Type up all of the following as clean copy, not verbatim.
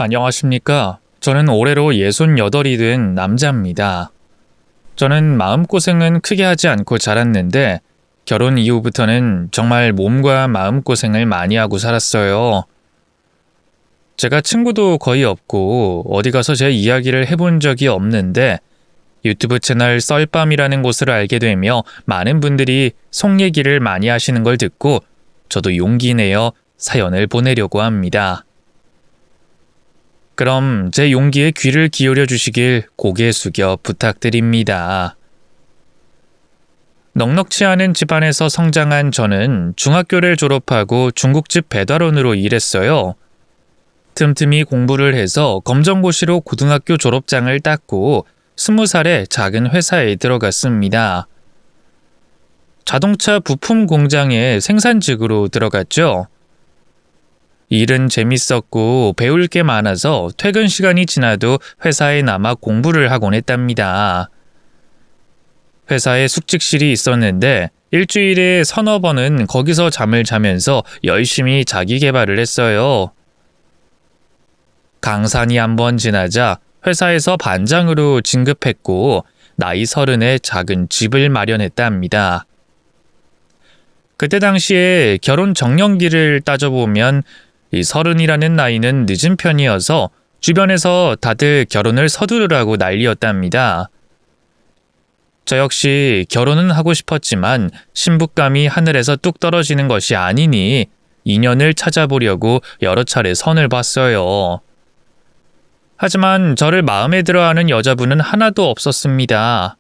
안녕하십니까. 저는 올해로 68이 된 남자입니다. 저는 마음고생은 크게 하지 않고 자랐는데 결혼 이후부터는 정말 몸과 마음고생을 많이 하고 살았어요. 제가 친구도 거의 없고 어디 가서 제 이야기를 해본 적이 없는데 유튜브 채널 썰밤이라는 곳을 알게 되며 많은 분들이 속 얘기를 많이 하시는 걸 듣고 저도 용기 내어 사연을 보내려고 합니다. 그럼 제 용기에 귀를 기울여 주시길 고개 숙여 부탁드립니다. 넉넉지 않은 집안에서 성장한 저는 중학교를 졸업하고 중국집 배달원으로 일했어요. 틈틈이 공부를 해서 검정고시로 고등학교 졸업장을 땄고 20살에 작은 회사에 들어갔습니다. 자동차 부품 공장에 생산직으로 들어갔죠. 일은 재밌었고 배울 게 많아서 퇴근 시간이 지나도 회사에 남아 공부를 하곤 했답니다. 회사에 숙직실이 있었는데 일주일에 서너 번은 거기서 잠을 자면서 열심히 자기 개발을 했어요. 강산이 한 번 지나자 회사에서 반장으로 진급했고 나이 30에 작은 집을 마련했답니다. 그때 당시에 결혼 적령기를 따져보면 이 30이라는 나이는 늦은 편이어서 주변에서 다들 결혼을 서두르라고 난리였답니다. 저 역시 결혼은 하고 싶었지만 신부감이 하늘에서 뚝 떨어지는 것이 아니니 인연을 찾아보려고 여러 차례 선을 봤어요. 하지만 저를 마음에 들어하는 여자분은 하나도 없었습니다.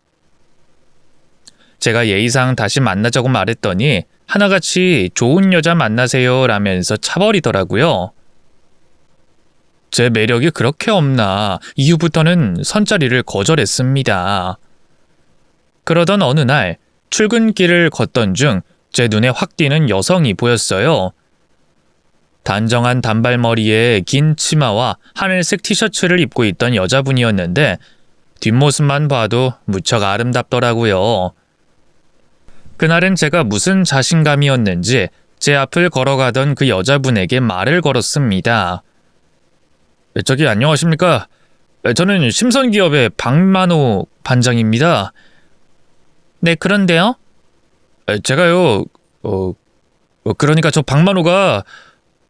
제가 예의상 다시 만나자고 말했더니 하나같이 좋은 여자 만나세요 라면서 차버리더라고요. 제 매력이 그렇게 없나 이후부터는 선자리를 거절했습니다. 그러던 어느 날 출근길을 걷던 중 제 눈에 확 띄는 여성이 보였어요. 단정한 단발머리에 긴 치마와 하늘색 티셔츠를 입고 있던 여자분이었는데 뒷모습만 봐도 무척 아름답더라고요. 그날은 제가 무슨 자신감이었는지 제 앞을 걸어가던 그 여자분에게 말을 걸었습니다. 저기 안녕하십니까? 저는 심선기업의 박만호 반장입니다. 네, 그런데요? 제가요, 그러니까 저 박만호가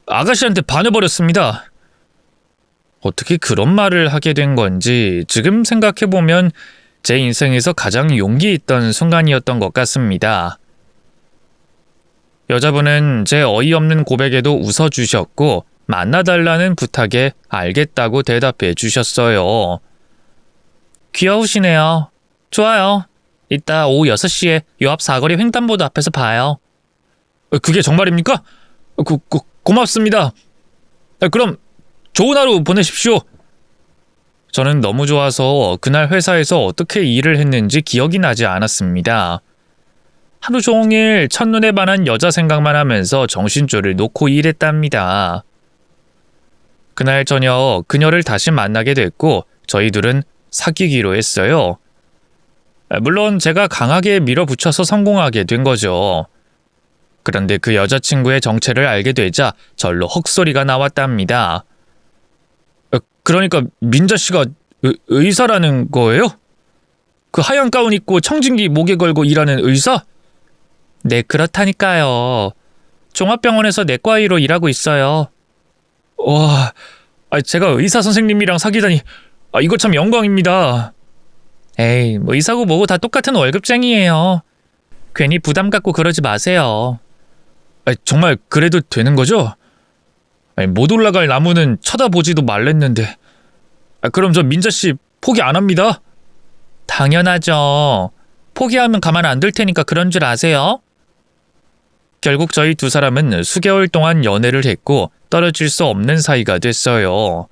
아가씨한테 반해버렸습니다. 어떻게 그런 말을 하게 된 건지 지금 생각해보면 제 인생에서 가장 용기 있던 순간이었던 것 같습니다. 여자분은 제 어이없는 고백에도 웃어주셨고 만나달라는 부탁에 알겠다고 대답해 주셨어요. 귀여우시네요. 좋아요. 이따 오후 6시에 요 앞 사거리 횡단보도 앞에서 봐요. 그게 정말입니까? 고맙습니다. 그럼 좋은 하루 보내십시오. 저는 너무 좋아서 그날 회사에서 어떻게 일을 했는지 기억이 나지 않았습니다. 하루 종일 첫눈에 반한 여자 생각만 하면서 정신줄을 놓고 일했답니다. 그날 저녁 그녀를 다시 만나게 됐고 저희 둘은 사귀기로 했어요. 물론 제가 강하게 밀어붙여서 성공하게 된 거죠. 그런데 그 여자친구의 정체를 알게 되자 절로 헉소리가 나왔답니다. 그러니까 민자 씨가 의사라는 거예요? 그 하얀 가운 입고 청진기 목에 걸고 일하는 의사? 네, 그렇다니까요. 종합병원에서 내과의로 일하고 있어요. 와, 제가 의사 선생님이랑 사귀다니 이거 참 영광입니다. 에이, 뭐 의사고 뭐고 다 똑같은 월급쟁이에요. 괜히 부담 갖고 그러지 마세요. 정말 그래도 되는 거죠? 못 올라갈 나무는 쳐다보지도 말랬는데. 그럼 저 민자씨 포기 안 합니다. 당연하죠. 포기하면 가만 안 둘 테니까 그런 줄 아세요? 결국 저희 두 사람은 수개월 동안 연애를 했고 떨어질 수 없는 사이가 됐어요.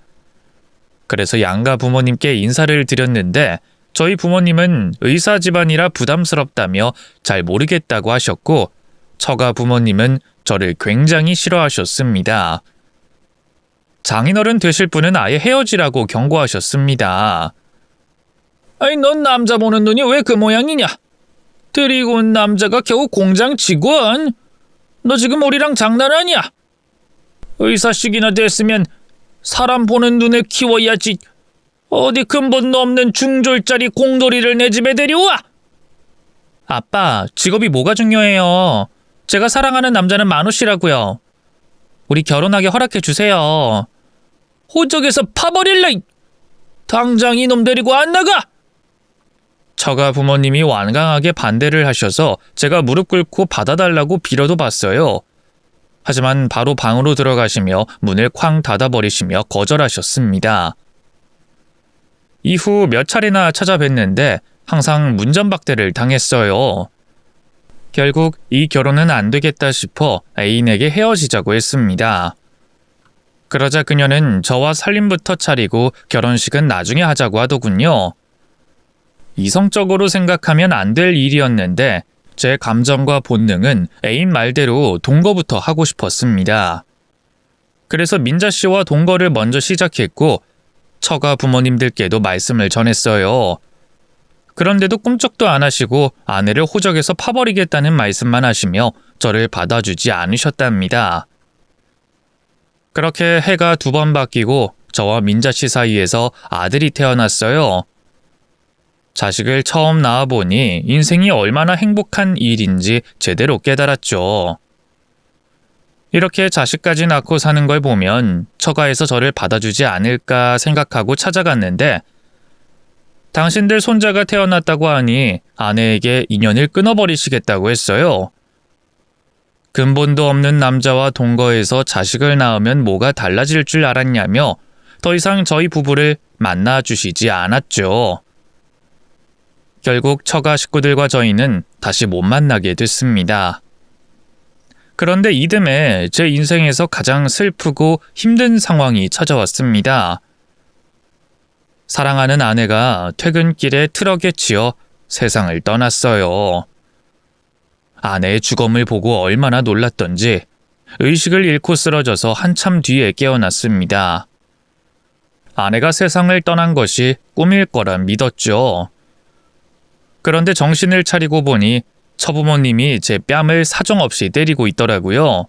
그래서 양가 부모님께 인사를 드렸는데 저희 부모님은 의사 집안이라 부담스럽다며 잘 모르겠다고 하셨고 처가 부모님은 저를 굉장히 싫어하셨습니다. 장인어른 되실 분은 아예 헤어지라고 경고하셨습니다. 넌 남자 보는 눈이 왜 그 모양이냐? 데리고 온 남자가 겨우 공장 직원? 너 지금 우리랑 장난하냐? 의사식이나 됐으면 사람 보는 눈에 키워야지. 어디 근본도 없는 중졸짜리 공돌이를 내 집에 데려와! 아빠, 직업이 뭐가 중요해요. 제가 사랑하는 남자는 만호 씨라고요. 우리 결혼하게 허락해 주세요. 호적에서 파버릴래! 당장 이놈 데리고 안 나가! 처가 부모님이 완강하게 반대를 하셔서 제가 무릎 꿇고 받아달라고 빌어도 봤어요. 하지만 바로 방으로 들어가시며 문을 쾅 닫아버리시며 거절하셨습니다. 이후 몇 차례나 찾아뵀는데 항상 문전박대를 당했어요. 결국 이 결혼은 안 되겠다 싶어 애인에게 헤어지자고 했습니다. 그러자 그녀는 저와 살림부터 차리고 결혼식은 나중에 하자고 하더군요. 이성적으로 생각하면 안 될 일이었는데 제 감정과 본능은 애인 말대로 동거부터 하고 싶었습니다. 그래서 민자 씨와 동거를 먼저 시작했고 처가 부모님들께도 말씀을 전했어요. 그런데도 꿈쩍도 안 하시고 아내를 호적에서 파버리겠다는 말씀만 하시며 저를 받아주지 않으셨답니다. 그렇게 해가 2번 바뀌고 저와 민자 씨 사이에서 아들이 태어났어요. 자식을 처음 낳아보니 인생이 얼마나 행복한 일인지 제대로 깨달았죠. 이렇게 자식까지 낳고 사는 걸 보면 처가에서 저를 받아주지 않을까 생각하고 찾아갔는데 당신들 손자가 태어났다고 하니 아내에게 인연을 끊어버리시겠다고 했어요. 근본도 없는 남자와 동거해서 자식을 낳으면 뭐가 달라질 줄 알았냐며 더 이상 저희 부부를 만나주시지 않았죠. 결국 처가 식구들과 저희는 다시 못 만나게 됐습니다. 그런데 이듬해 제 인생에서 가장 슬프고 힘든 상황이 찾아왔습니다. 사랑하는 아내가 퇴근길에 트럭에 치여 세상을 떠났어요. 아내의 죽음을 보고 얼마나 놀랐던지 의식을 잃고 쓰러져서 한참 뒤에 깨어났습니다. 아내가 세상을 떠난 것이 꿈일 거라 믿었죠. 그런데 정신을 차리고 보니 처부모님이 제 뺨을 사정없이 때리고 있더라고요.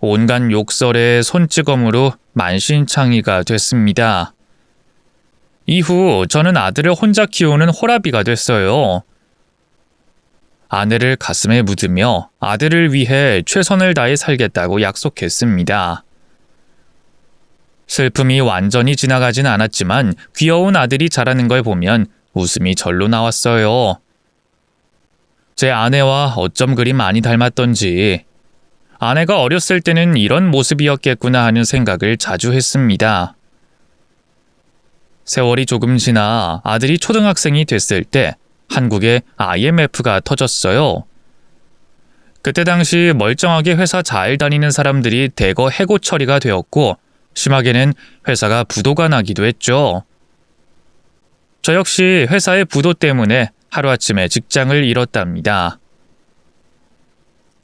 온갖 욕설에 손찌검으로 만신창이가 됐습니다. 이후 저는 아들을 혼자 키우는 호라비가 됐어요. 아내를 가슴에 묻으며 아들을 위해 최선을 다해 살겠다고 약속했습니다. 슬픔이 완전히 지나가진 않았지만 귀여운 아들이 자라는 걸 보면 웃음이 절로 나왔어요. 제 아내와 어쩜 그리 많이 닮았던지 아내가 어렸을 때는 이런 모습이었겠구나 하는 생각을 자주 했습니다. 세월이 조금 지나 아들이 초등학생이 됐을 때 한국에 IMF가 터졌어요. 그때 당시 멀쩡하게 회사 잘 다니는 사람들이 대거 해고 처리가 되었고 심하게는 회사가 부도가 나기도 했죠. 저 역시 회사의 부도 때문에 하루아침에 직장을 잃었답니다.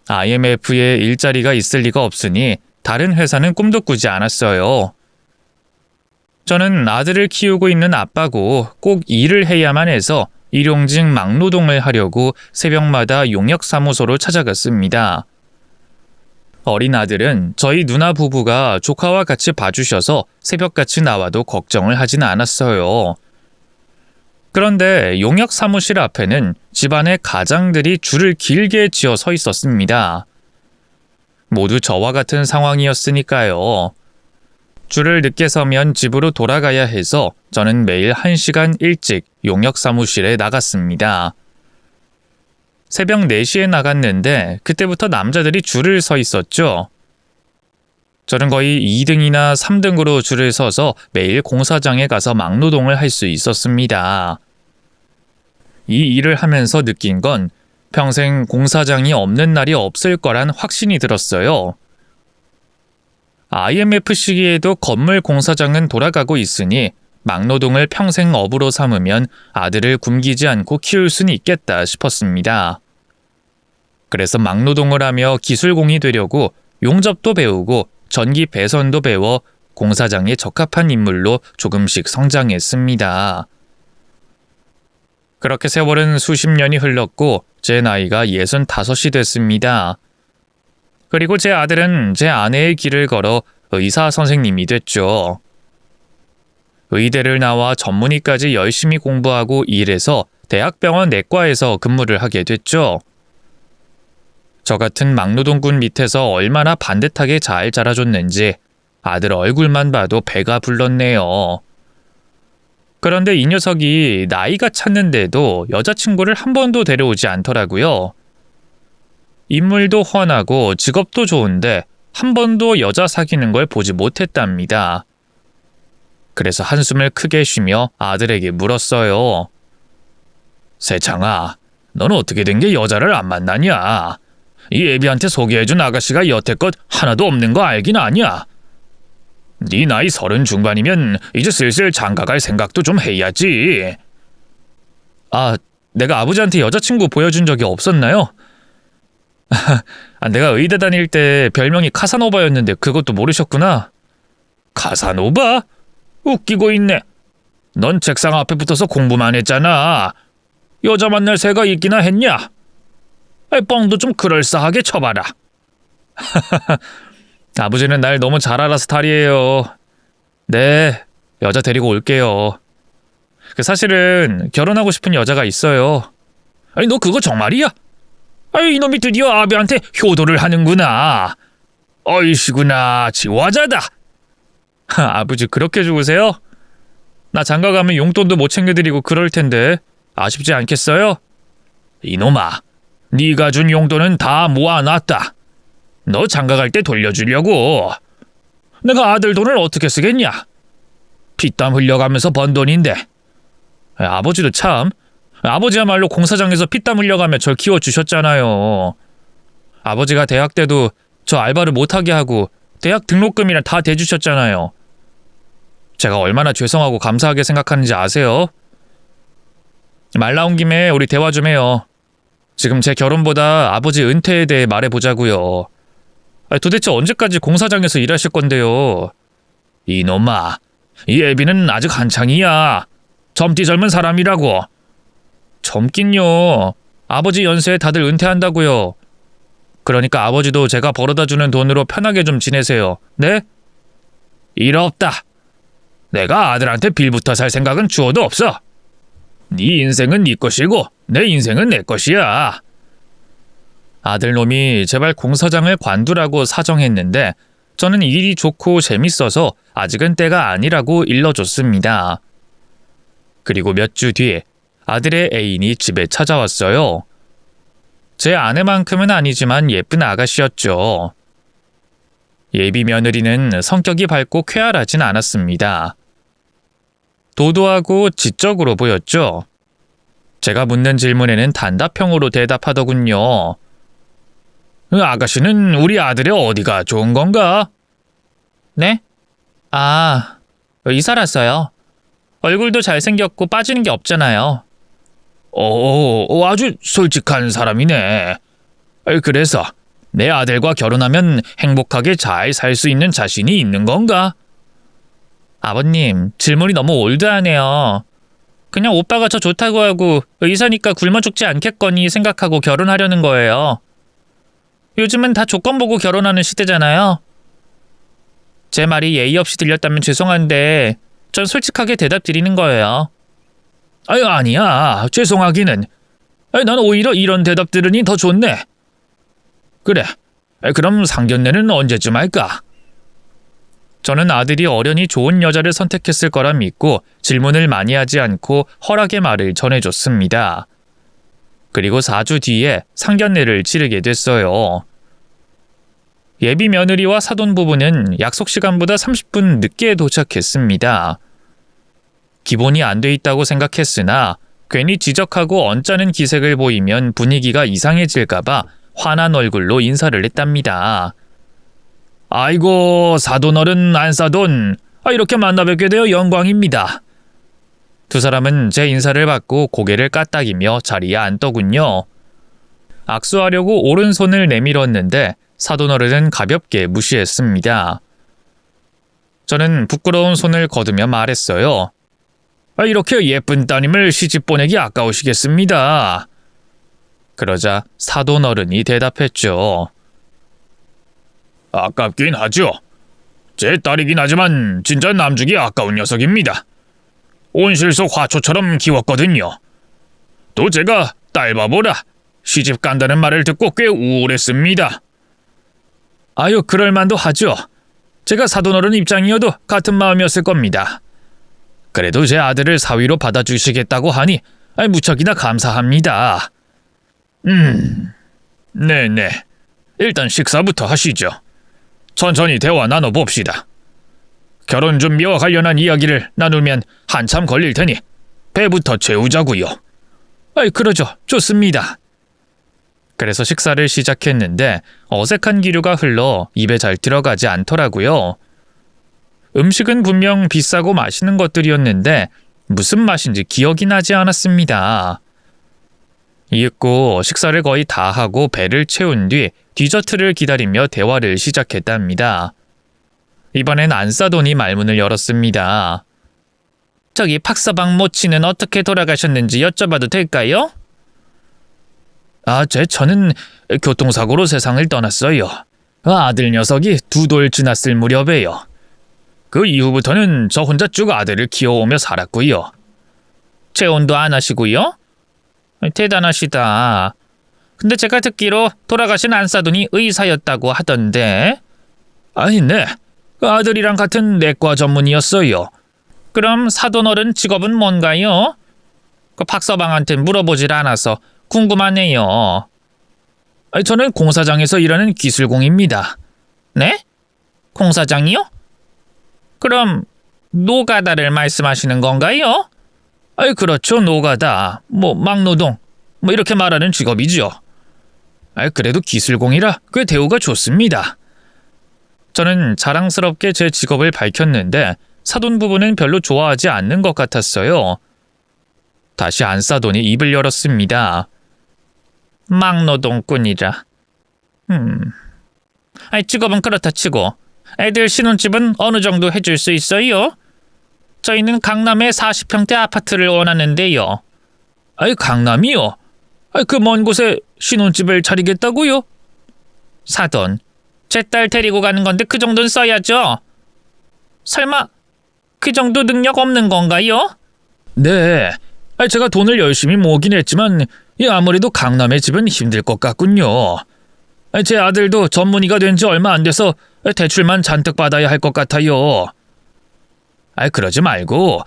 IMF에 일자리가 있을 리가 없으니 다른 회사는 꿈도 꾸지 않았어요. 저는 아들을 키우고 있는 아빠고 꼭 일을 해야만 해서 일용직 막노동을 하려고 새벽마다 용역사무소로 찾아갔습니다. 어린 아들은 저희 누나 부부가 조카와 같이 봐주셔서 새벽같이 나와도 걱정을 하진 않았어요. 그런데 용역 사무실 앞에는 집안의 가장들이 줄을 길게 지어 서 있었습니다. 모두 저와 같은 상황이었으니까요. 줄을 늦게 서면 집으로 돌아가야 해서 저는 매일 1시간 일찍 용역 사무실에 나갔습니다. 새벽 4시에 나갔는데 그때부터 남자들이 줄을 서 있었죠. 저는 거의 2등이나 3등으로 줄을 서서 매일 공사장에 가서 막노동을 할 수 있었습니다. 이 일을 하면서 느낀 건 평생 공사장이 없는 날이 없을 거란 확신이 들었어요. IMF 시기에도 건물 공사장은 돌아가고 있으니 막노동을 평생 업으로 삼으면 아들을 굶기지 않고 키울 수는 있겠다 싶었습니다. 그래서 막노동을 하며 기술공이 되려고 용접도 배우고 전기 배선도 배워 공사장에 적합한 인물로 조금씩 성장했습니다. 그렇게 세월은 수십 년이 흘렀고 제 나이가 65이 됐습니다. 그리고 제 아들은 제 아내의 길을 걸어 의사 선생님이 됐죠. 의대를 나와 전문의까지 열심히 공부하고 일해서 대학병원 내과에서 근무를 하게 됐죠. 저 같은 막노동꾼 밑에서 얼마나 반듯하게 잘 자라줬는지 아들 얼굴만 봐도 배가 불렀네요. 그런데 이 녀석이 나이가 찼는데도 여자친구를 한 번도 데려오지 않더라고요. 인물도 훤하고 직업도 좋은데 한 번도 여자 사귀는 걸 보지 못했답니다. 그래서 한숨을 크게 쉬며 아들에게 물었어요. 세창아, 넌 어떻게 된 게 여자를 안 만나냐? 이 애비한테 소개해준 아가씨가 여태껏 하나도 없는 거 알긴 아냐? 네 나이 30 중반이면 이제 슬슬 장가갈 생각도 좀 해야지. 아, 내가 아버지한테 여자친구 보여준 적이 없었나요? 내가 의대 다닐 때 별명이 카사노바였는데 그것도 모르셨구나. 카사노바? 웃기고 있네. 넌 책상 앞에 붙어서 공부만 했잖아. 여자 만날 새가 있기나 했냐? 뻥도 좀 그럴싸하게 쳐봐라. 아버지는 날 너무 잘 알아 스타일이에요. 네, 여자 데리고 올게요. 사실은 결혼하고 싶은 여자가 있어요. 아니, 너 그거 정말이야? 아이, 이놈이 드디어 아비한테 효도를 하는구나. 어이시구나, 지화자다. 아버지 그렇게 죽으세요? 나 장가가면 용돈도 못 챙겨드리고 그럴 텐데 아쉽지 않겠어요? 이놈아, 네가 준 용돈은 다 모아놨다. 너 장가갈 때 돌려주려고. 내가 아들 돈을 어떻게 쓰겠냐? 피땀 흘려가면서 번 돈인데. 아버지도 참, 아버지야말로 공사장에서 피땀 흘려가며 절 키워주셨잖아요. 아버지가 대학 때도 저 알바를 못하게 하고 대학 등록금이나 다 대주셨잖아요. 제가 얼마나 죄송하고 감사하게 생각하는지 아세요? 말 나온 김에 우리 대화 좀 해요. 지금 제 결혼보다 아버지 은퇴에 대해 말해보자고요. 도대체 언제까지 공사장에서 일하실 건데요? 이놈아, 이 애비는 아직 한창이야. 젊디 젊은 사람이라고. 젊긴요. 아버지 연세에 다들 은퇴한다고요. 그러니까 아버지도 제가 벌어다주는 돈으로 편하게 좀 지내세요. 네? 일 없다. 내가 아들한테 빌부터 살 생각은 주어도 없어. 네 인생은 네 것이고 내 인생은 내 것이야. 아들놈이 제발 공사장을 관두라고 사정했는데 저는 일이 좋고 재밌어서 아직은 때가 아니라고 일러줬습니다. 그리고 몇 주 뒤에 아들의 애인이 집에 찾아왔어요. 제 아내만큼은 아니지만 예쁜 아가씨였죠. 예비 며느리는 성격이 밝고 쾌활하진 않았습니다. 도도하고 지적으로 보였죠. 제가 묻는 질문에는 단답형으로 대답하더군요. 아가씨는 우리 아들의 어디가 좋은 건가? 네? 아, 이사라서요. 얼굴도 잘생겼고 빠지는 게 없잖아요. 아주 솔직한 사람이네. 그래서 내 아들과 결혼하면 행복하게 잘 살 수 있는 자신이 있는 건가? 아버님, 질문이 너무 올드하네요. 그냥 오빠가 저 좋다고 하고 의사니까 굶어 죽지 않겠거니 생각하고 결혼하려는 거예요. 요즘은 다 조건 보고 결혼하는 시대잖아요. 제 말이 예의 없이 들렸다면 죄송한데 전 솔직하게 대답 드리는 거예요. 아니야. 죄송하기는. 난 오히려 이런 대답 들으니 더 좋네. 그래. 그럼 상견례는 언제쯤 할까? 저는 아들이 어련히 좋은 여자를 선택했을 거라 믿고 질문을 많이 하지 않고 허락의 말을 전해줬습니다. 그리고 4주 뒤에 상견례를 치르게 됐어요. 예비 며느리와 사돈 부부는 약속 시간보다 30분 늦게 도착했습니다. 기본이 안 돼 있다고 생각했으나 괜히 지적하고 언짢은 기색을 보이면 분위기가 이상해질까봐 화난 얼굴로 인사를 했답니다. 아이고, 사돈어른 안사돈. 이렇게 만나뵙게 되어 영광입니다. 두 사람은 제 인사를 받고 고개를 까딱이며 자리에 앉더군요. 악수하려고 오른손을 내밀었는데 사돈어른은 가볍게 무시했습니다. 저는 부끄러운 손을 거두며 말했어요. 이렇게 예쁜 따님을 시집 보내기 아까우시겠습니다. 그러자 사돈어른이 대답했죠. 아깝긴 하죠. 제 딸이긴 하지만 진짜 남주기 아까운 녀석입니다. 온실 속 화초처럼 키웠거든요. 또 제가 딸 바보라 시집 간다는 말을 듣고 꽤 우울했습니다. 아유, 그럴 만도 하죠. 제가 사돈어른 입장이어도 같은 마음이었을 겁니다. 그래도 제 아들을 사위로 받아주시겠다고 하니 무척이나 감사합니다. 네네. 일단 식사부터 하시죠. 천천히 대화 나눠봅시다. 결혼 준비와 관련한 이야기를 나누면 한참 걸릴 테니 배부터 채우자고요. 그러죠. 좋습니다. 그래서 식사를 시작했는데 어색한 기류가 흘러 입에 잘 들어가지 않더라고요. 음식은 분명 비싸고 맛있는 것들이었는데 무슨 맛인지 기억이 나지 않았습니다. 이윽고 식사를 거의 다 하고 배를 채운 뒤 디저트를 기다리며 대화를 시작했답니다. 이번엔 안사돈이 말문을 열었습니다. 저기 박서방 모친은 어떻게 돌아가셨는지 여쭤봐도 될까요? 저는 교통사고로 세상을 떠났어요. 아들 녀석이 2돌 지났을 무렵에요. 그 이후부터는 저 혼자 쭉 아들을 키워오며 살았고요. 재혼도 안 하시고요? 대단하시다. 근데 제가 듣기로 돌아가신 안사돈이 의사였다고 하던데. 네. 그 아들이랑 같은 내과 전문의였어요. 그럼 사돈어른 직업은 뭔가요? 그 박서방한테 물어보질 않아서 궁금하네요. 저는 공사장에서 일하는 기술공입니다. 네? 공사장이요? 그럼 노가다를 말씀하시는 건가요? 그렇죠. 노가다. 막노동. 이렇게 말하는 직업이죠. 그래도 기술공이라 꽤 대우가 좋습니다. 저는 자랑스럽게 제 직업을 밝혔는데 사돈 부부는 별로 좋아하지 않는 것 같았어요. 다시 안사돈이 입을 열었습니다. 막노동꾼이라. 직업은 그렇다 치고 애들 신혼집은 어느 정도 해줄 수 있어요? 저희는 강남에 40평대 아파트를 원하는데요. 강남이요? 그 먼 곳에 신혼집을 차리겠다고요? 사돈, 제 딸 데리고 가는 건데 그 정도는 써야죠. 설마 그 정도 능력 없는 건가요? 네, 제가 돈을 열심히 모으긴 했지만 아무래도 강남의 집은 힘들 것 같군요. 제 아들도 전문의가 된 지 얼마 안 돼서 대출만 잔뜩 받아야 할 것 같아요. 그러지 말고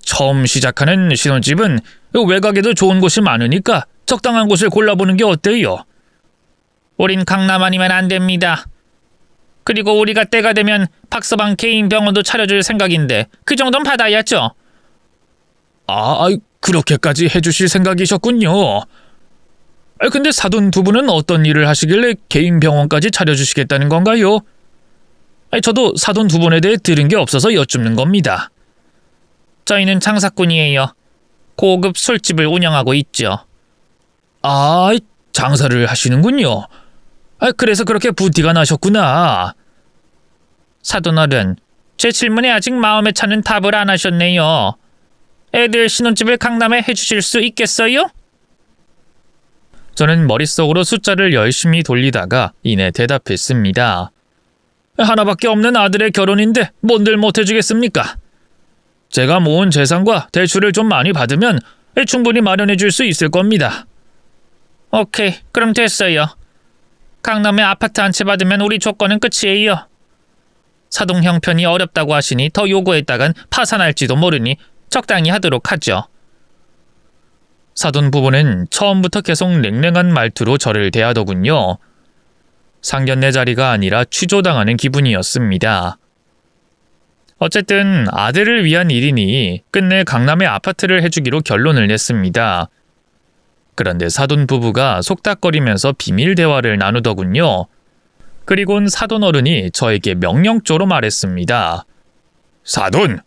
처음 시작하는 신혼집은 외곽에도 좋은 곳이 많으니까 적당한 곳을 골라보는 게 어때요? 우린 강남 아니면 안 됩니다. 그리고 우리가 때가 되면 박서방 개인 병원도 차려줄 생각인데 그 정도는 받아야죠. 그렇게까지 해주실 생각이셨군요. 근데 사돈 두 분은 어떤 일을 하시길래 개인 병원까지 차려주시겠다는 건가요? 저도 사돈 두 분에 대해 들은 게 없어서 여쭙는 겁니다. 저희는 장사꾼이에요. 고급 술집을 운영하고 있죠. 장사를 하시는군요. 그래서 그렇게 부티가 나셨구나. 사돈어른, 제 질문에 아직 마음에 차는 답을 안 하셨네요. 애들 신혼집을 강남에 해주실 수 있겠어요? 저는 머릿속으로 숫자를 열심히 돌리다가 이내 대답했습니다. 하나밖에 없는 아들의 결혼인데 뭔들 못해주겠습니까? 제가 모은 재산과 대출을 좀 많이 받으면 충분히 마련해 줄 수 있을 겁니다. 오케이, 그럼 됐어요. 강남에 아파트 한 채 받으면 우리 조건은 끝이에요. 사동 형편이 어렵다고 하시니 더 요구했다간 파산할지도 모르니 적당히 하도록 하죠. 사돈 부부는 처음부터 계속 냉랭한 말투로 저를 대하더군요. 상견례 자리가 아니라 취조당하는 기분이었습니다. 어쨌든 아들을 위한 일이니 끝내 강남에 아파트를 해주기로 결론을 냈습니다. 그런데 사돈 부부가 속닥거리면서 비밀 대화를 나누더군요. 그리곤 사돈 어른이 저에게 명령조로 말했습니다. 사돈,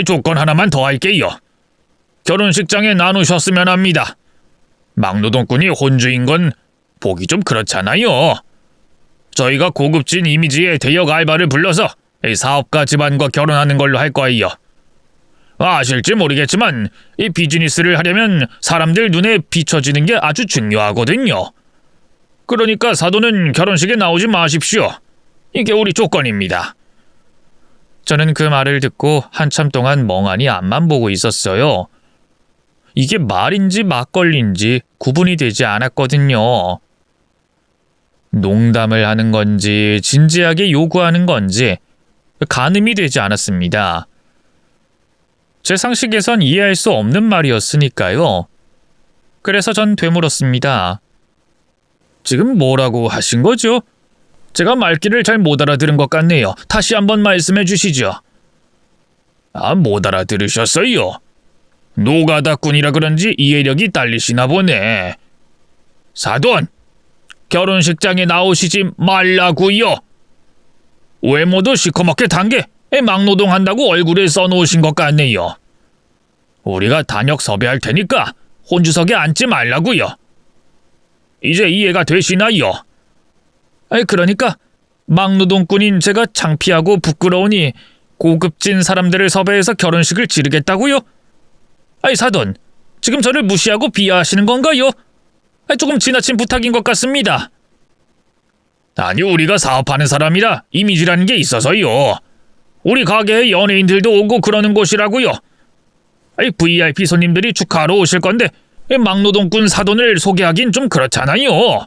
조건 하나만 더 할게요. 결혼식장에 나누셨으면 합니다. 막노동꾼이 혼주인 건 보기 좀 그렇잖아요. 저희가 고급진 이미지의 대역 알바를 불러서 사업가 집안과 결혼하는 걸로 할 거예요. 아실지 모르겠지만 이 비즈니스를 하려면 사람들 눈에 비춰지는 게 아주 중요하거든요. 그러니까 사돈은 결혼식에 나오지 마십시오. 이게 우리 조건입니다. 저는 그 말을 듣고 한참 동안 멍하니 앞만 보고 있었어요. 이게 말인지 막걸리인지 구분이 되지 않았거든요. 농담을 하는 건지 진지하게 요구하는 건지 가늠이 되지 않았습니다. 제 상식에선 이해할 수 없는 말이었으니까요. 그래서 전 되물었습니다. 지금 뭐라고 하신 거죠? 제가 말귀를 잘 못 알아들은 것 같네요. 다시 한번 말씀해 주시죠. 못 알아들으셨어요? 노가다꾼이라 그런지 이해력이 딸리시나 보네. 사돈, 결혼식장에 나오시지 말라고요. 외모도 시커멓게 단게 막노동한다고 얼굴에 써놓으신 것 같네요. 우리가 단역 섭외할 테니까 혼주석에 앉지 말라고요. 이제 이해가 되시나요? 그러니까 막노동꾼인 제가 창피하고 부끄러우니 고급진 사람들을 섭외해서 결혼식을 치르겠다고요? 사돈, 지금 저를 무시하고 비하하시는 건가요? 조금 지나친 부탁인 것 같습니다. 아니, 우리가 사업하는 사람이라 이미지라는 게 있어서요. 우리 가게에 연예인들도 오고 그러는 곳이라고요. VIP 손님들이 축하하러 오실 건데 막노동꾼 사돈을 소개하긴 좀 그렇잖아요.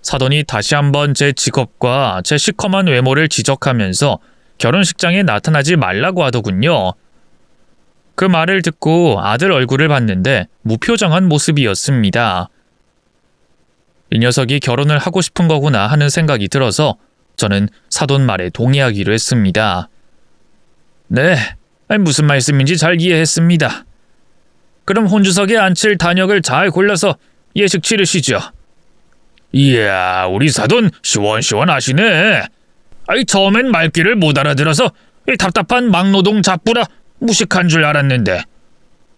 사돈이 다시 한번 제 직업과 제 시커먼 외모를 지적하면서 결혼식장에 나타나지 말라고 하더군요. 그 말을 듣고 아들 얼굴을 봤는데 무표정한 모습이었습니다. 이 녀석이 결혼을 하고 싶은 거구나 하는 생각이 들어서 저는 사돈 말에 동의하기로 했습니다. 네, 무슨 말씀인지 잘 이해했습니다. 그럼 혼주석에 앉힐 단역을 잘 골라서 예식 치르시죠. 이야, 우리 사돈 시원시원하시네. 처음엔 말귀를 못 알아들어서 답답한 막노동 잡부라 무식한 줄 알았는데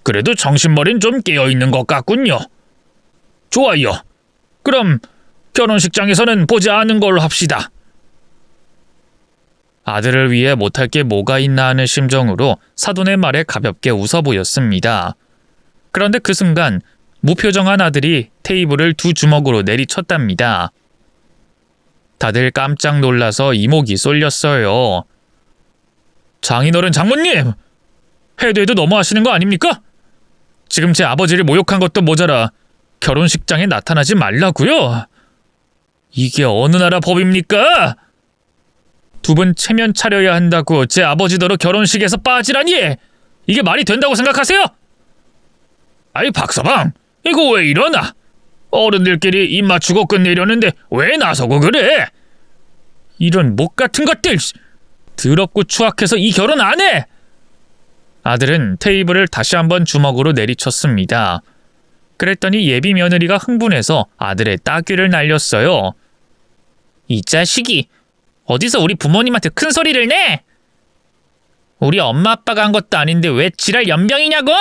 그래도 정신머리는 좀 깨어있는 것 같군요. 좋아요. 그럼 결혼식장에서는 보지 않은 걸로 합시다. 아들을 위해 못할 게 뭐가 있나 하는 심정으로 사돈의 말에 가볍게 웃어 보였습니다. 그런데 그 순간 무표정한 아들이 테이블을 두 주먹으로 내리쳤답니다. 다들 깜짝 놀라서 이목이 쏠렸어요. 장인어른 장모님! 해도 해도 너무하시는 거 아닙니까? 지금 제 아버지를 모욕한 것도 모자라 결혼식장에 나타나지 말라고요? 이게 어느 나라 법입니까? 두 분 체면 차려야 한다고 제 아버지더러 결혼식에서 빠지라니! 이게 말이 된다고 생각하세요? 박서방, 이거 왜 이러나? 어른들끼리 입 맞추고 끝내려는데 왜 나서고 그래? 이런 목 같은 것들! 더럽고 추악해서 이 결혼 안 해! 아들은 테이블을 다시 한번 주먹으로 내리쳤습니다. 그랬더니 예비 며느리가 흥분해서 아들의 따귀를 날렸어요. 이 자식이 어디서 우리 부모님한테 큰 소리를 내? 우리 엄마 아빠가 한 것도 아닌데 왜 지랄 연병이냐고!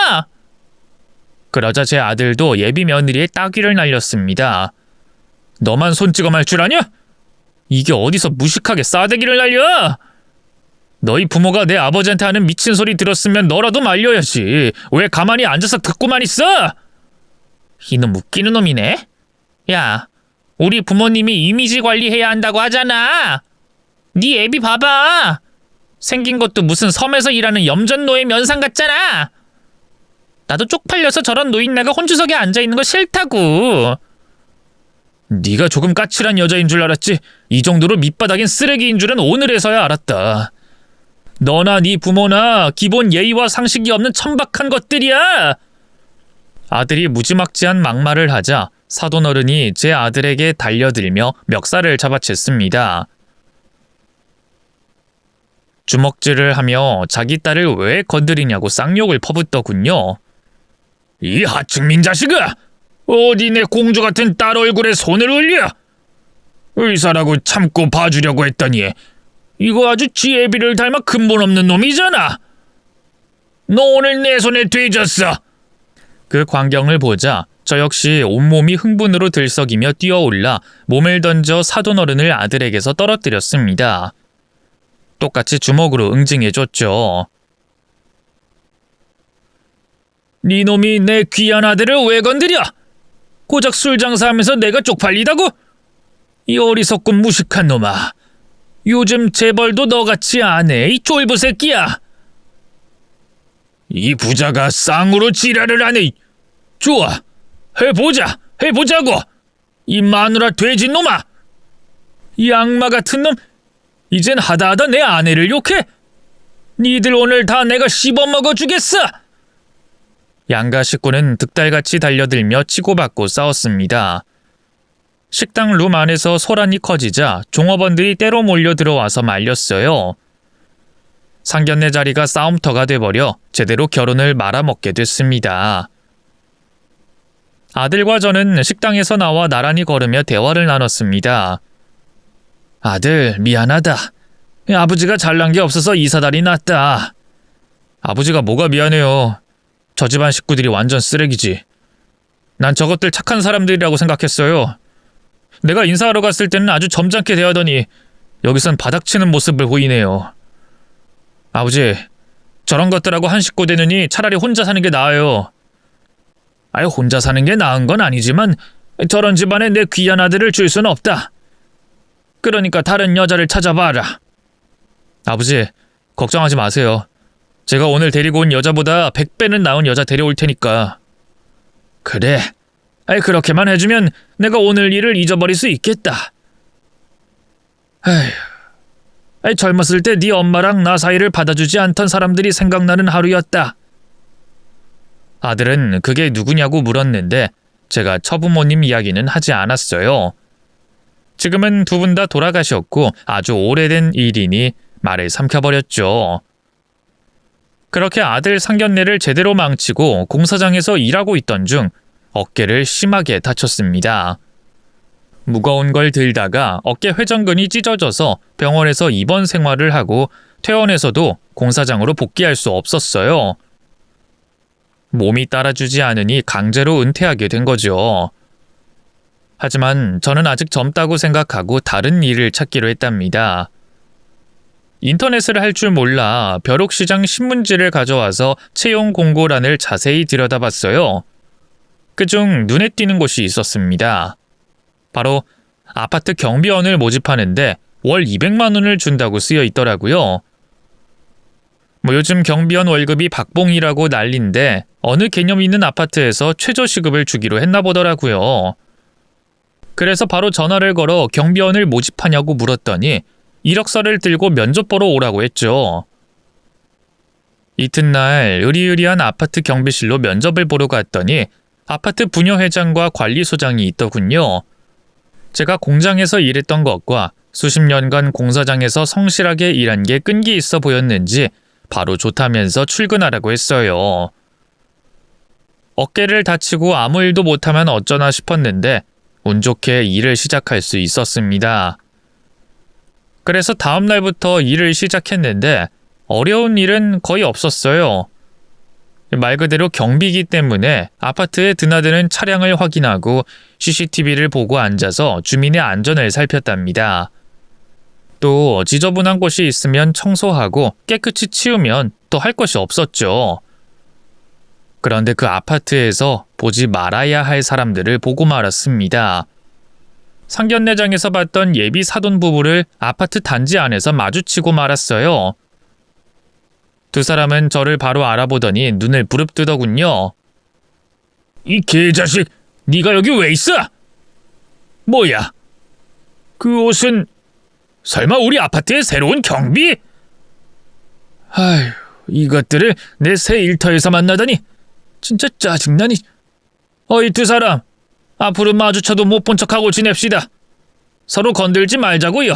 그러자 제 아들도 예비 며느리의 따귀를 날렸습니다. 너만 손 찍어 말 줄 아냐? 이게 어디서 무식하게 싸대기를 날려? 너희 부모가 내 아버지한테 하는 미친 소리 들었으면 너라도 말려야지. 왜 가만히 앉아서 듣고만 있어? 이놈 웃기는 놈이네. 야, 우리 부모님이 이미지 관리해야 한다고 하잖아. 네 애비 봐봐. 생긴 것도 무슨 섬에서 일하는 염전노예 면상 같잖아. 나도 쪽팔려서 저런 노인네가 혼주석에 앉아있는 거 싫다고. 네가 조금 까칠한 여자인 줄 알았지. 이 정도로 밑바닥인 쓰레기인 줄은 오늘에서야 알았다. 너나 네 부모나 기본 예의와 상식이 없는 천박한 것들이야. 아들이 무지막지한 막말을 하자 사돈어른이 제 아들에게 달려들며 멱살을 잡아챘습니다. 주먹질을 하며 자기 딸을 왜 건드리냐고 쌍욕을 퍼붓더군요. 이 하층민 자식아! 어디 내 공주 같은 딸 얼굴에 손을 올려! 의사라고 참고 봐주려고 했더니 이거 아주 지 애비를 닮아 근본 없는 놈이잖아. 너 오늘 내 손에 뒤졌어. 그 광경을 보자 저 역시 온몸이 흥분으로 들썩이며 뛰어올라 몸을 던져 사돈어른을 아들에게서 떨어뜨렸습니다. 똑같이 주먹으로 응징해줬죠. 네 놈이 내 귀한 아들을 왜 건드려? 고작 술 장사하면서 내가 쪽팔리다고? 이 어리석고 무식한 놈아. 요즘 재벌도 너같이 안 해, 이 쫄부 새끼야. 이 부자가 쌍으로 지랄을 하네. 좋아, 해보자고. 이 마누라 돼지놈아. 이 악마 같은 놈, 이젠 하다하다 내 아내를 욕해? 니들 오늘 다 내가 씹어먹어 주겠어. 양가 식구는 득달같이 달려들며 치고받고 싸웠습니다. 식당 룸 안에서 소란이 커지자 종업원들이 때로 몰려 들어와서 말렸어요. 상견례 자리가 싸움터가 돼버려 제대로 결혼을 말아먹게 됐습니다. 아들과 저는 식당에서 나와 나란히 걸으며 대화를 나눴습니다. 아들, 미안하다. 아버지가 잘난 게 없어서 이 사달이 났다. 아버지가 뭐가 미안해요. 저 집안 식구들이 완전 쓰레기지. 난 저것들 착한 사람들이라고 생각했어요. 내가 인사하러 갔을 때는 아주 점잖게 대하더니 여기선 바닥치는 모습을 보이네요. 아버지, 저런 것들하고 한 식구 되느니 차라리 혼자 사는 게 나아요. 아유, 혼자 사는 게 나은 건 아니지만 저런 집안에 내 귀한 아들을 줄 수는 없다. 그러니까 다른 여자를 찾아봐라. 아버지, 걱정하지 마세요. 제가 오늘 데리고 온 여자보다 100배는 나은 여자 데려올 테니까. 그래. 아이, 그렇게만 해주면 내가 오늘 일을 잊어버릴 수 있겠다. 아이, 젊었을 때 네 엄마랑 나 사이를 받아주지 않던 사람들이 생각나는 하루였다. 아들은 그게 누구냐고 물었는데 제가 처부모님 이야기는 하지 않았어요. 지금은 두 분 다 돌아가셨고 아주 오래된 일이니 말을 삼켜버렸죠. 그렇게 아들 상견례를 제대로 망치고 공사장에서 일하고 있던 중 어깨를 심하게 다쳤습니다. 무거운 걸 들다가 어깨 회전근이 찢어져서 병원에서 입원 생활을 하고 퇴원해서도 공사장으로 복귀할 수 없었어요. 몸이 따라주지 않으니 강제로 은퇴하게 된 거죠. 하지만 저는 아직 젊다고 생각하고 다른 일을 찾기로 했답니다. 인터넷을 할 줄 몰라 벼룩시장 신문지를 가져와서 채용 공고란을 자세히 들여다봤어요. 그중 눈에 띄는 곳이 있었습니다. 바로 아파트 경비원을 모집하는데 월 200만 원을 준다고 쓰여 있더라고요. 요즘 경비원 월급이 박봉이라고 난린데 어느 개념 있는 아파트에서 최저시급을 주기로 했나 보더라고요. 그래서 바로 전화를 걸어 경비원을 모집하냐고 물었더니 이력서를 들고 면접 보러 오라고 했죠. 이튿날 으리으리한 아파트 경비실로 면접을 보러 갔더니 아파트 부녀회장과 관리소장이 있더군요. 제가 공장에서 일했던 것과 수십 년간 공사장에서 성실하게 일한 게 끈기 있어 보였는지 바로 좋다면서 출근하라고 했어요. 어깨를 다치고 아무 일도 못하면 어쩌나 싶었는데 운 좋게 일을 시작할 수 있었습니다. 그래서 다음 날부터 일을 시작했는데 어려운 일은 거의 없었어요. 말 그대로 경비이기 때문에 아파트에 드나드는 차량을 확인하고 CCTV를 보고 앉아서 주민의 안전을 살폈답니다. 또 지저분한 곳이 있으면 청소하고 깨끗이 치우면 또 할 것이 없었죠. 그런데 그 아파트에서 보지 말아야 할 사람들을 보고 말았습니다. 상견례장에서 봤던 예비 사돈 부부를 아파트 단지 안에서 마주치고 말았어요. 두 사람은 저를 바로 알아보더니 눈을 부릅뜨더군요. 이 개자식, 네가 여기 왜 있어? 뭐야? 그 옷은 설마 우리 아파트의 새로운 경비? 아휴, 이것들을 내 새 일터에서 만나다니 진짜 짜증나니. 어이 두 사람, 앞으로 마주쳐도 못 본 척하고 지냅시다. 서로 건들지 말자고요.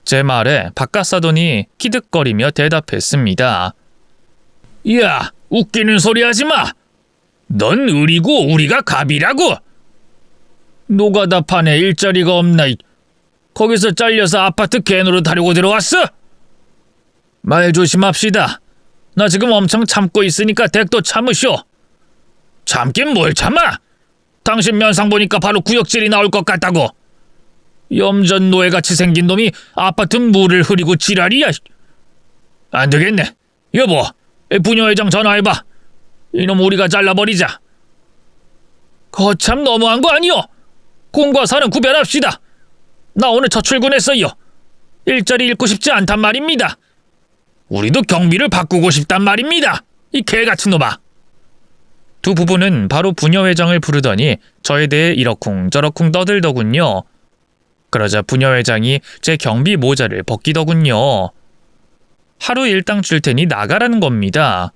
제 말에 바깥사돈이 키득거리며 대답했습니다. 야, 웃기는 소리 하지 마. 넌 을이고 우리가 갑이라고. 노가다 판에 일자리가 없나. 거기서 잘려서 아파트 개노릇 하려고 들어왔어? 말 조심합시다. 나 지금 엄청 참고 있으니까 댁도 참으쇼. 참긴 뭘 참아? 당신 면상 보니까 바로 구역질이 나올 것 같다고. 염전 노예같이 생긴 놈이 아파트 물을 흐리고 지랄이야. 안 되겠네. 여보, 부녀회장 전화해봐. 이놈 우리가 잘라버리자. 거참 너무한 거 아니요? 공과 사는 구별합시다. 나 오늘 첫 출근했어요. 일자리 잃고 싶지 않단 말입니다. 우리도 경비를 바꾸고 싶단 말입니다. 이 개같은 놈아. 두 부부는 바로 부녀회장을 부르더니 저에 대해 이러쿵저러쿵 떠들더군요. 그러자 부녀회장이 제 경비 모자를 벗기더군요. 하루 일당 줄 테니 나가라는 겁니다.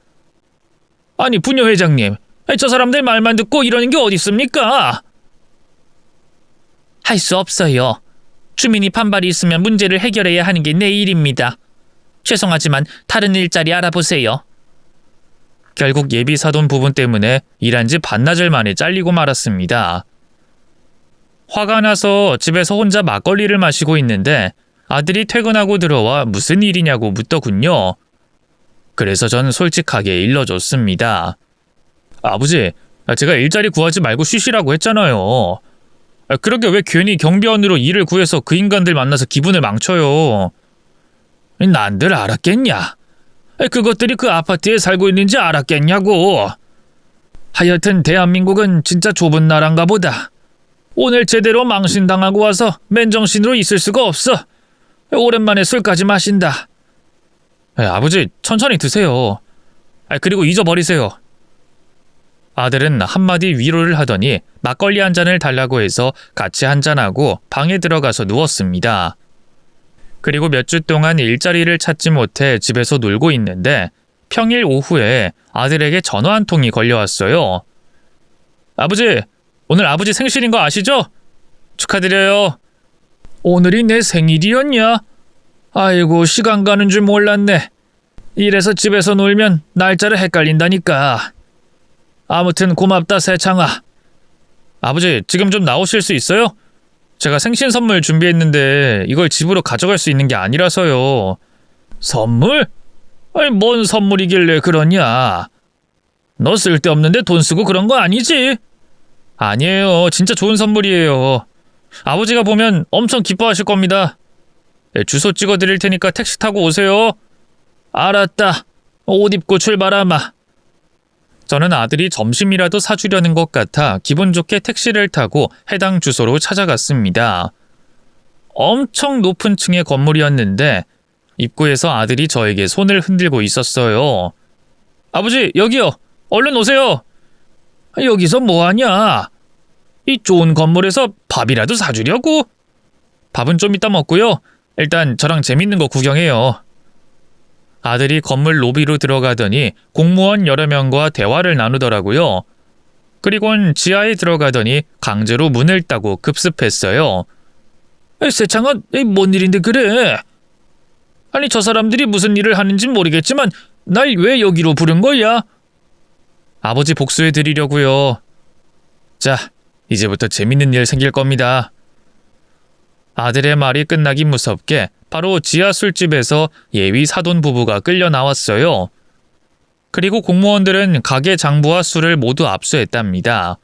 아니 부녀회장님, 저 사람들 말만 듣고 이러는 게 어디 있습니까? 할 수 없어요. 주민이 반발이 있으면 문제를 해결해야 하는 게 내 일입니다. 죄송하지만 다른 일자리 알아보세요. 결국 예비 사돈 부분 때문에 일한 지 반나절 만에 잘리고 말았습니다. 화가 나서 집에서 혼자 막걸리를 마시고 있는데 아들이 퇴근하고 들어와 무슨 일이냐고 묻더군요. 그래서 전 솔직하게 일러줬습니다. 아버지, 제가 일자리 구하지 말고 쉬시라고 했잖아요. 그렇게 왜 괜히 경비원으로 일을 구해서 그 인간들 만나서 기분을 망쳐요. 난들 알았겠냐? 그것들이 그 아파트에 살고 있는지 알았겠냐고. 하여튼 대한민국은 진짜 좁은 나라인가 보다. 오늘 제대로 망신당하고 와서 맨정신으로 있을 수가 없어. 오랜만에 술까지 마신다. 아버지, 천천히 드세요. 그리고 잊어버리세요. 아들은 한마디 위로를 하더니 막걸리 한 잔을 달라고 해서 같이 한잔하고 방에 들어가서 누웠습니다. 그리고 몇 주 동안 일자리를 찾지 못해 집에서 놀고 있는데 평일 오후에 아들에게 전화 한 통이 걸려왔어요. 아버지, 오늘 아버지 생신인 거 아시죠? 축하드려요. 오늘이 내 생일이었냐? 아이고, 시간 가는 줄 몰랐네. 이래서 집에서 놀면 날짜를 헷갈린다니까. 아무튼 고맙다, 새창아. 아버지, 지금 좀 나오실 수 있어요? 제가 생신 선물 준비했는데 이걸 집으로 가져갈 수 있는 게 아니라서요. 선물? 아니, 뭔 선물이길래 그러냐? 너 쓸데없는데 돈 쓰고 그런 거 아니지? 아니에요. 진짜 좋은 선물이에요. 아버지가 보면 엄청 기뻐하실 겁니다. 주소 찍어드릴 테니까 택시 타고 오세요. 알았다. 옷 입고 출발하마. 저는 아들이 점심이라도 사주려는 것 같아 기분 좋게 택시를 타고 해당 주소로 찾아갔습니다. 엄청 높은 층의 건물이었는데 입구에서 아들이 저에게 손을 흔들고 있었어요. 아버지, 여기요. 얼른 오세요. 여기서 뭐하냐? 이 좋은 건물에서 밥이라도 사주려고? 밥은 좀 이따 먹고요. 일단 저랑 재밌는 거 구경해요. 아들이 건물 로비로 들어가더니 공무원 여러 명과 대화를 나누더라고요. 그리곤 지하에 들어가더니 강제로 문을 따고 급습했어요. 세창아, 뭔 일인데 그래? 아니, 저 사람들이 무슨 일을 하는지 모르겠지만 날 왜 여기로 부른 거야? 아버지 복수해 드리려고요. 자, 이제부터 재밌는 일 생길 겁니다. 아들의 말이 끝나기 무섭게 바로 지하 술집에서 예비 사돈 부부가 끌려 나왔어요. 그리고 공무원들은 가게 장부와 술을 모두 압수했답니다.